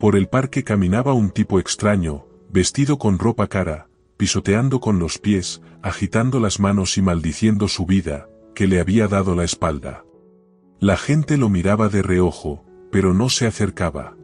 Por el parque caminaba un tipo extraño, vestido con ropa cara, pisoteando con los pies, agitando las manos y maldiciendo su vida, que le había dado la espalda. La gente lo miraba de reojo, pero no se acercaba.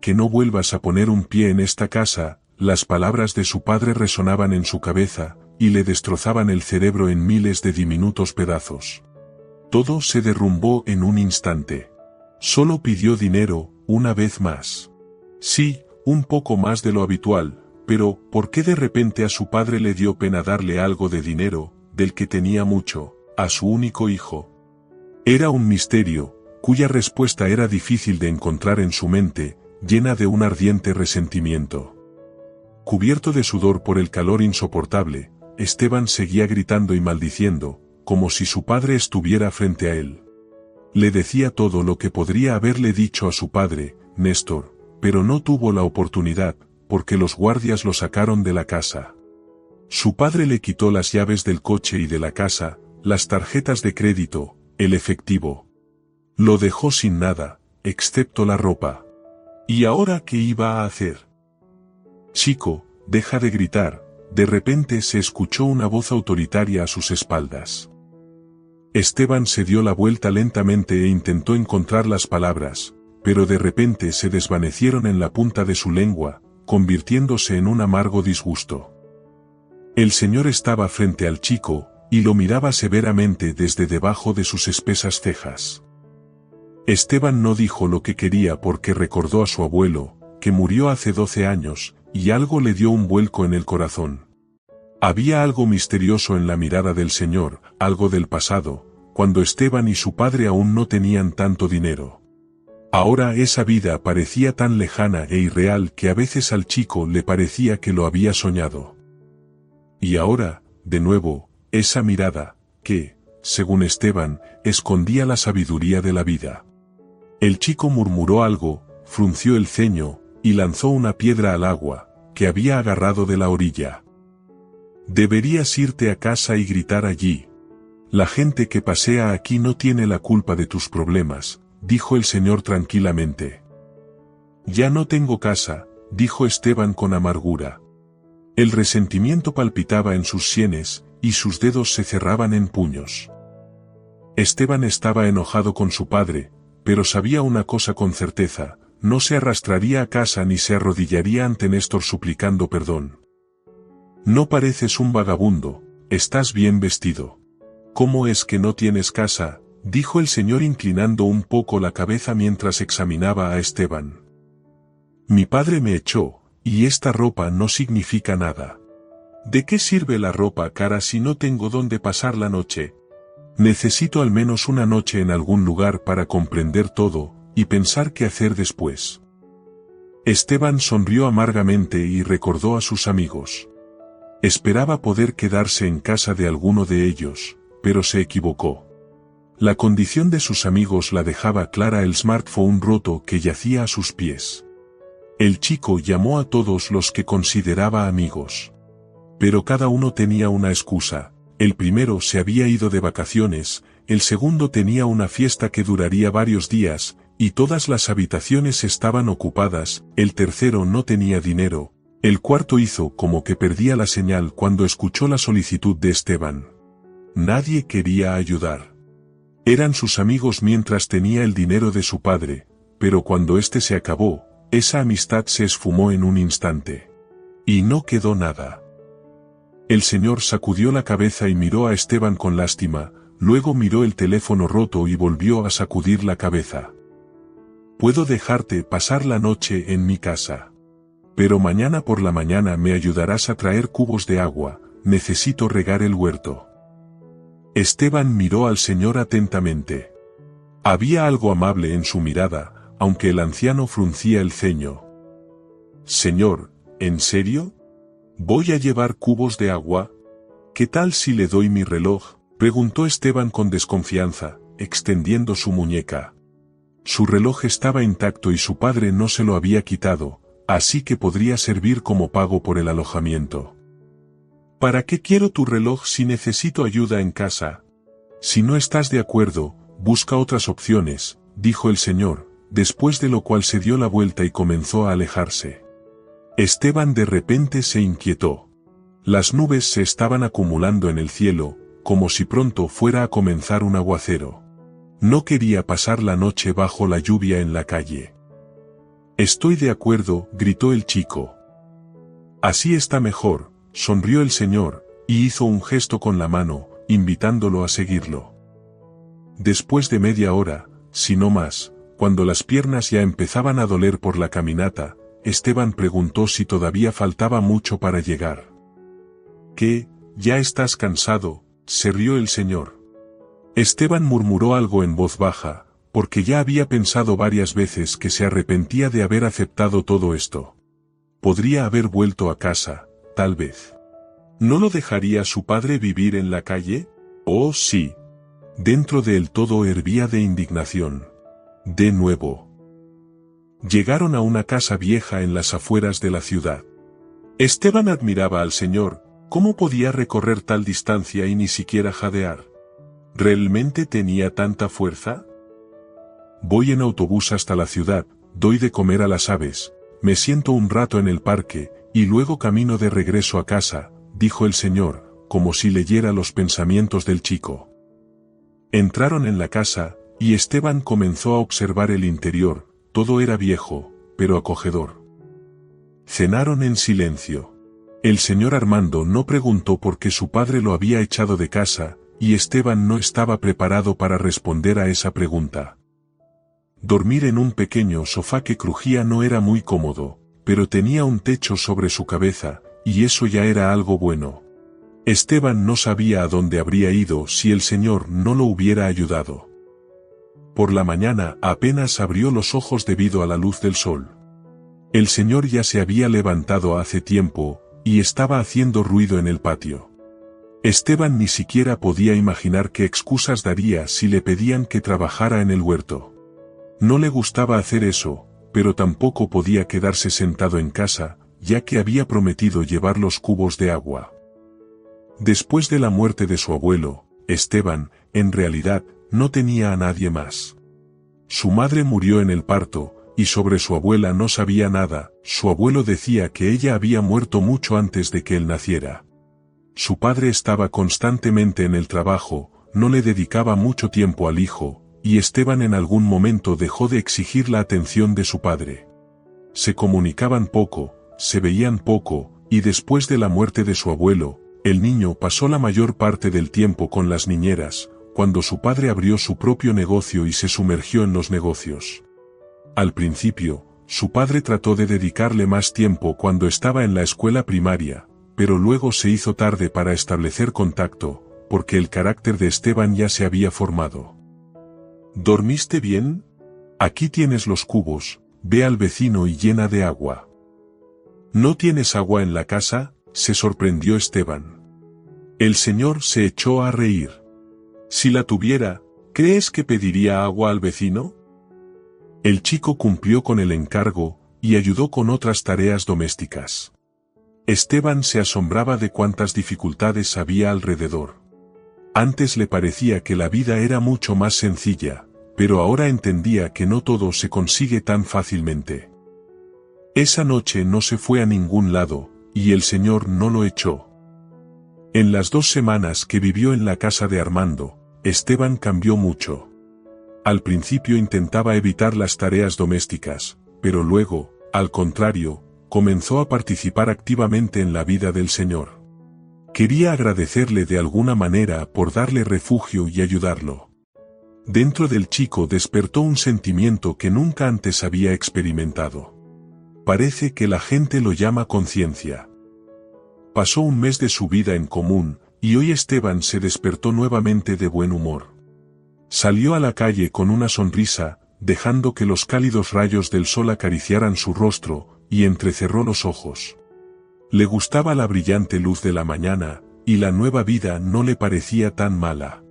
«Que no vuelvas a poner un pie en esta casa», las palabras de su padre resonaban en su cabeza, y le destrozaban el cerebro en miles de diminutos pedazos. Todo se derrumbó en un instante. Solo pidió dinero, una vez más. Sí, un poco más de lo habitual, pero ¿por qué de repente a su padre le dio pena darle algo de dinero, del que tenía mucho, a su único hijo? Era un misterio, cuya respuesta era difícil de encontrar en su mente, llena de un ardiente resentimiento. Cubierto de sudor por el calor insoportable, Esteban seguía gritando y maldiciendo, como si su padre estuviera frente a él. Le decía todo lo que podría haberle dicho a su padre, Néstor, pero no tuvo la oportunidad, porque los guardias lo sacaron de la casa. Su padre le quitó las llaves del coche y de la casa, las tarjetas de crédito, el efectivo. Lo dejó sin nada, excepto la ropa. ¿Y ahora qué iba a hacer? «Chico, deja de gritar», de repente se escuchó una voz autoritaria a sus espaldas. Esteban se dio la vuelta lentamente e intentó encontrar las palabras, pero de repente se desvanecieron en la punta de su lengua, convirtiéndose en un amargo disgusto. El señor estaba frente al chico, y lo miraba severamente desde debajo de sus espesas cejas. Esteban no dijo lo que quería porque recordó a su abuelo, que murió hace 12 años, y algo le dio un vuelco en el corazón. Había algo misterioso en la mirada del señor, algo del pasado, cuando Esteban y su padre aún no tenían tanto dinero. Ahora esa vida parecía tan lejana e irreal que a veces al chico le parecía que lo había soñado. Y ahora, de nuevo, esa mirada, que, según Esteban, escondía la sabiduría de la vida. El chico murmuró algo, frunció el ceño, y lanzó una piedra al agua, que había agarrado de la orilla. «Deberías irte a casa y gritar allí. La gente que pasea aquí no tiene la culpa de tus problemas», dijo el señor tranquilamente. «Ya no tengo casa», dijo Esteban con amargura. El resentimiento palpitaba en sus sienes, y sus dedos se cerraban en puños. Esteban estaba enojado con su padre, pero sabía una cosa con certeza: no se arrastraría a casa ni se arrodillaría ante Néstor suplicando perdón. «No pareces un vagabundo, estás bien vestido». «¿Cómo es que no tienes casa?», dijo el señor inclinando un poco la cabeza mientras examinaba a Esteban. «Mi padre me echó, y esta ropa no significa nada». «¿De qué sirve la ropa cara si no tengo dónde pasar la noche? Necesito al menos una noche en algún lugar para comprender todo, y pensar qué hacer después». Esteban sonrió amargamente y recordó a sus amigos. Esperaba poder quedarse en casa de alguno de ellos, pero se equivocó. La condición de sus amigos la dejaba clara el smartphone roto que yacía a sus pies. El chico llamó a todos los que consideraba amigos. Pero cada uno tenía una excusa. El primero se había ido de vacaciones, el segundo tenía una fiesta que duraría varios días, y todas las habitaciones estaban ocupadas, el tercero no tenía dinero, el cuarto hizo como que perdía la señal cuando escuchó la solicitud de Esteban. Nadie quería ayudar. Eran sus amigos mientras tenía el dinero de su padre, pero cuando este se acabó, esa amistad se esfumó en un instante. Y no quedó nada. El señor sacudió la cabeza y miró a Esteban con lástima, luego miró el teléfono roto y volvió a sacudir la cabeza. «Puedo dejarte pasar la noche en mi casa. Pero mañana por la mañana me ayudarás a traer cubos de agua, necesito regar el huerto». Esteban miró al señor atentamente. Había algo amable en su mirada, aunque el anciano fruncía el ceño. «Señor, ¿en serio? ¿Voy a llevar cubos de agua? ¿Qué tal si le doy mi reloj?», preguntó Esteban con desconfianza, extendiendo su muñeca. Su reloj estaba intacto y su padre no se lo había quitado, así que podría servir como pago por el alojamiento. «¿Para qué quiero tu reloj si necesito ayuda en casa? Si no estás de acuerdo, busca otras opciones», dijo el señor, después de lo cual se dio la vuelta y comenzó a alejarse. Esteban de repente se inquietó. Las nubes se estaban acumulando en el cielo, como si pronto fuera a comenzar un aguacero. No quería pasar la noche bajo la lluvia en la calle. Estoy de acuerdo, gritó el chico. Así está mejor, sonrió el señor, y hizo un gesto con la mano, invitándolo a seguirlo. Después de media hora, si no más, cuando las piernas ya empezaban a doler por la caminata, Esteban preguntó si todavía faltaba mucho para llegar. ¿Qué? ¿Ya estás cansado?, se rió el señor. Esteban murmuró algo en voz baja, porque ya había pensado varias veces que se arrepentía de haber aceptado todo esto. Podría haber vuelto a casa, tal vez. ¿No lo dejaría su padre vivir en la calle? Oh, sí. Dentro de él todo hervía de indignación. De nuevo. Llegaron a una casa vieja en las afueras de la ciudad. Esteban admiraba al señor, cómo podía recorrer tal distancia y ni siquiera jadear. ¿Realmente tenía tanta fuerza? Voy en autobús hasta la ciudad, doy de comer a las aves, me siento un rato en el parque, y luego camino de regreso a casa, dijo el señor, como si leyera los pensamientos del chico. Entraron en la casa, y Esteban comenzó a observar el interior. Todo era viejo, pero acogedor. Cenaron en silencio. El señor Armando no preguntó por qué su padre lo había echado de casa, y Esteban no estaba preparado para responder a esa pregunta. Dormir en un pequeño sofá que crujía no era muy cómodo, pero tenía un techo sobre su cabeza, y eso ya era algo bueno. Esteban no sabía a dónde habría ido si el señor no lo hubiera ayudado. Por la mañana apenas abrió los ojos debido a la luz del sol. El señor ya se había levantado hace tiempo, y estaba haciendo ruido en el patio. Esteban ni siquiera podía imaginar qué excusas daría si le pedían que trabajara en el huerto. No le gustaba hacer eso, pero tampoco podía quedarse sentado en casa, ya que había prometido llevar los cubos de agua. Después de la muerte de su abuelo, Esteban, en realidad, no tenía a nadie más. Su madre murió en el parto, y sobre su abuela no sabía nada. Su abuelo decía que ella había muerto mucho antes de que él naciera. Su padre estaba constantemente en el trabajo, no le dedicaba mucho tiempo al hijo, y Esteban en algún momento dejó de exigir la atención de su padre. Se comunicaban poco, se veían poco, y después de la muerte de su abuelo, el niño pasó la mayor parte del tiempo con las niñeras, cuando su padre abrió su propio negocio y se sumergió en los negocios. Al principio, su padre trató de dedicarle más tiempo cuando estaba en la escuela primaria, pero luego se hizo tarde para establecer contacto, porque el carácter de Esteban ya se había formado. ¿Dormiste bien? Aquí tienes los cubos, ve al vecino y llena de agua. ¿No tienes agua en la casa?, se sorprendió Esteban. El señor se echó a reír. Si la tuviera, ¿crees que pediría agua al vecino? El chico cumplió con el encargo, y ayudó con otras tareas domésticas. Esteban se asombraba de cuántas dificultades había alrededor. Antes le parecía que la vida era mucho más sencilla, pero ahora entendía que no todo se consigue tan fácilmente. Esa noche no se fue a ningún lado, y el señor no lo echó. En las 2 semanas que vivió en la casa de Armando, Esteban cambió mucho. Al principio intentaba evitar las tareas domésticas, pero luego, al contrario, comenzó a participar activamente en la vida del señor. Quería agradecerle de alguna manera por darle refugio y ayudarlo. Dentro del chico despertó un sentimiento que nunca antes había experimentado. Parece que la gente lo llama conciencia. Pasó un mes de su vida en común, y hoy Esteban se despertó nuevamente de buen humor. Salió a la calle con una sonrisa, dejando que los cálidos rayos del sol acariciaran su rostro, y entrecerró los ojos. Le gustaba la brillante luz de la mañana, y la nueva vida no le parecía tan mala.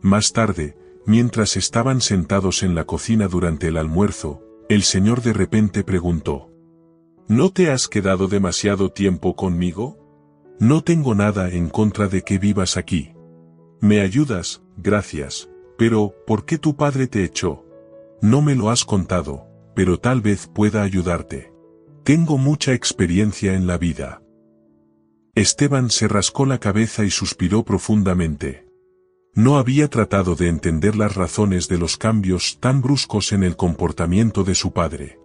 Más tarde, mientras estaban sentados en la cocina durante el almuerzo, el señor de repente preguntó: ¿No te has quedado demasiado tiempo conmigo? No tengo nada en contra de que vivas aquí. Me ayudas, gracias, pero ¿por qué tu padre te echó? No me lo has contado, pero tal vez pueda ayudarte. Tengo mucha experiencia en la vida. Esteban se rascó la cabeza y suspiró profundamente. No había tratado de entender las razones de los cambios tan bruscos en el comportamiento de su padre.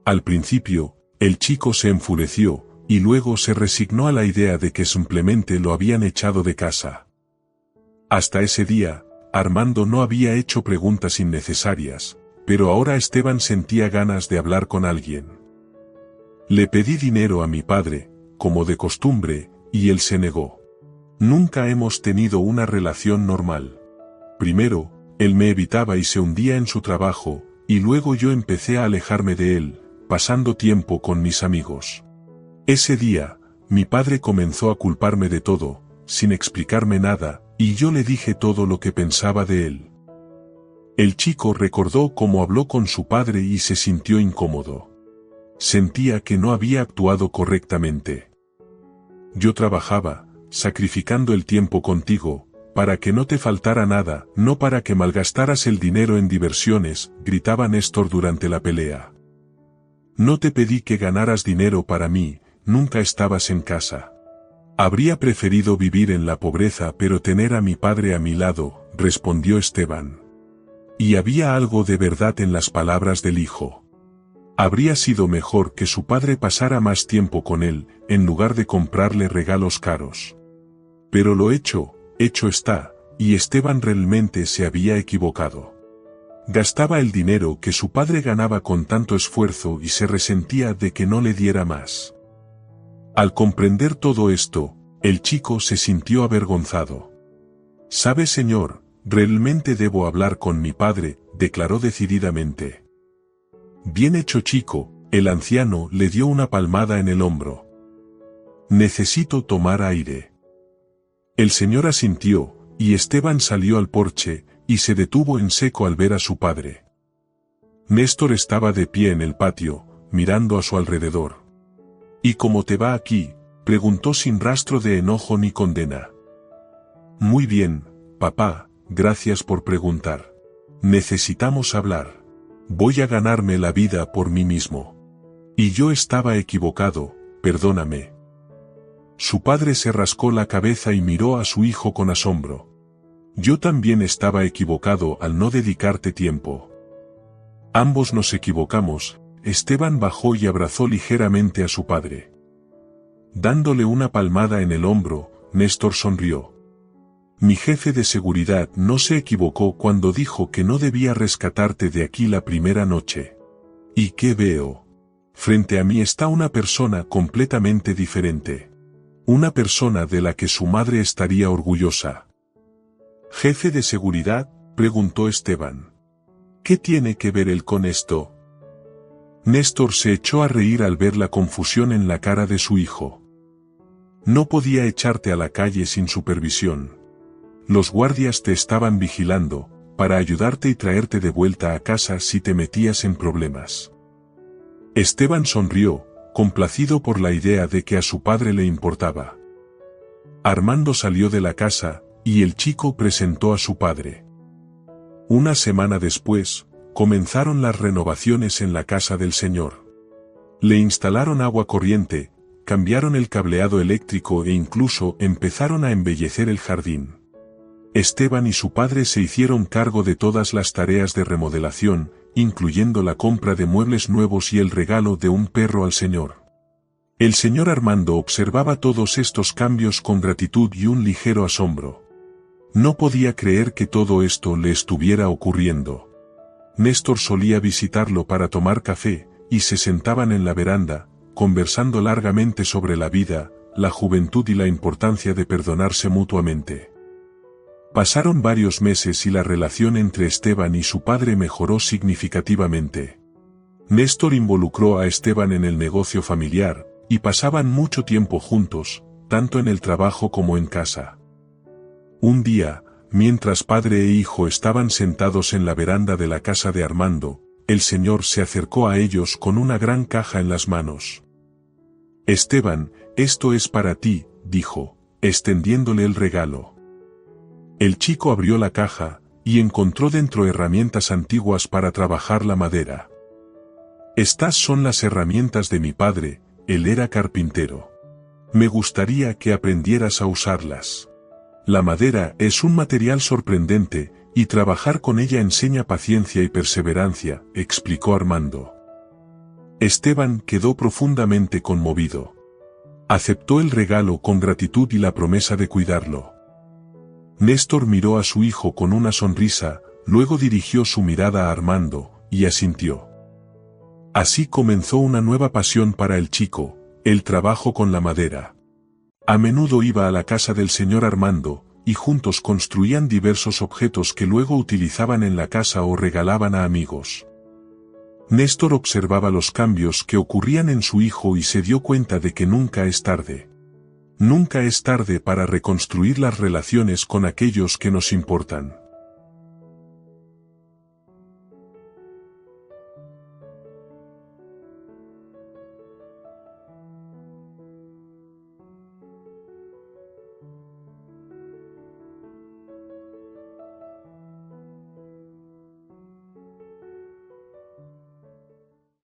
Al principio, el chico se enfureció, y luego se resignó a la idea de que simplemente lo habían echado de casa. Hasta ese día, Armando no había hecho preguntas innecesarias, pero ahora Esteban sentía ganas de hablar con alguien. Le pedí dinero a mi padre, como de costumbre, y él se negó. Nunca hemos tenido una relación normal. Primero, él me evitaba y se hundía en su trabajo, y luego yo empecé a alejarme de él, pasando tiempo con mis amigos. Ese día, mi padre comenzó a culparme de todo, sin explicarme nada, y yo le dije todo lo que pensaba de él. El chico recordó cómo habló con su padre y se sintió incómodo. Sentía que no había actuado correctamente. Yo trabajaba, sacrificando el tiempo contigo, para que no te faltara nada, no para que malgastaras el dinero en diversiones, gritaba Néstor durante la pelea. No te pedí que ganaras dinero para mí, nunca estabas en casa. Habría preferido vivir en la pobreza pero tener a mi padre a mi lado, respondió Esteban. Y había algo de verdad en las palabras del hijo. Habría sido mejor que su padre pasara más tiempo con él, en lugar de comprarle regalos caros. Pero lo hecho está, y Esteban realmente se había equivocado. Gastaba el dinero que su padre ganaba con tanto esfuerzo y se resentía de que no le diera más. Al comprender todo esto, el chico se sintió avergonzado. «¿Sabe, señor? Realmente debo hablar con mi padre», declaró decididamente. «Bien hecho, chico», el anciano le dio una palmada en el hombro. «Necesito tomar aire». El señor asintió, y Esteban salió al porche, y se detuvo en seco al ver a su padre. Néstor estaba de pie en el patio, mirando a su alrededor. «¿Y cómo te va aquí?», preguntó sin rastro de enojo ni condena. «Muy bien, papá, gracias por preguntar. Necesitamos hablar. Voy a ganarme la vida por mí mismo. Y yo estaba equivocado, perdóname». Su padre se rascó la cabeza y miró a su hijo con asombro. «Yo también estaba equivocado al no dedicarte tiempo». «Ambos nos equivocamos», Esteban bajó y abrazó ligeramente a su padre. Dándole una palmada en el hombro, Néstor sonrió. «Mi jefe de seguridad no se equivocó cuando dijo que no debía rescatarte de aquí la primera noche. ¿Y qué veo? Frente a mí está una persona completamente diferente. Una persona de la que su madre estaría orgullosa». «¿Jefe de seguridad?», preguntó Esteban. «¿Qué tiene que ver él con esto?». Néstor se echó a reír al ver la confusión en la cara de su hijo. «No podía echarte a la calle sin supervisión. Los guardias te estaban vigilando, para ayudarte y traerte de vuelta a casa si te metías en problemas». Esteban sonrió, complacido por la idea de que a su padre le importaba. Armando salió de la casa, y el chico presentó a su padre. Una semana después, comenzaron las renovaciones en la casa del señor. Le instalaron agua corriente, cambiaron el cableado eléctrico e incluso empezaron a embellecer el jardín. Esteban y su padre se hicieron cargo de todas las tareas de remodelación, incluyendo la compra de muebles nuevos y el regalo de un perro al señor. El señor Armando observaba todos estos cambios con gratitud y un ligero asombro. No podía creer que todo esto le estuviera ocurriendo. Néstor solía visitarlo para tomar café, y se sentaban en la veranda, conversando largamente sobre la vida, la juventud y la importancia de perdonarse mutuamente. Pasaron varios meses y la relación entre Esteban y su padre mejoró significativamente. Néstor involucró a Esteban en el negocio familiar, y pasaban mucho tiempo juntos, tanto en el trabajo como en casa. Un día, mientras padre e hijo estaban sentados en la veranda de la casa de Armando, el señor se acercó a ellos con una gran caja en las manos. «Esteban, esto es para ti», dijo, extendiéndole el regalo. El chico abrió la caja, y encontró dentro herramientas antiguas para trabajar la madera. Estas son las herramientas de mi padre, él era carpintero. Me gustaría que aprendieras a usarlas. La madera es un material sorprendente, y trabajar con ella enseña paciencia y perseverancia, explicó Armando. Esteban quedó profundamente conmovido. Aceptó el regalo con gratitud y la promesa de cuidarlo. Néstor miró a su hijo con una sonrisa, luego dirigió su mirada a Armando, y asintió. Así comenzó una nueva pasión para el chico, el trabajo con la madera. A menudo iba a la casa del señor Armando, y juntos construían diversos objetos que luego utilizaban en la casa o regalaban a amigos. Néstor observaba los cambios que ocurrían en su hijo y se dio cuenta de que nunca es tarde. Nunca es tarde para reconstruir las relaciones con aquellos que nos importan.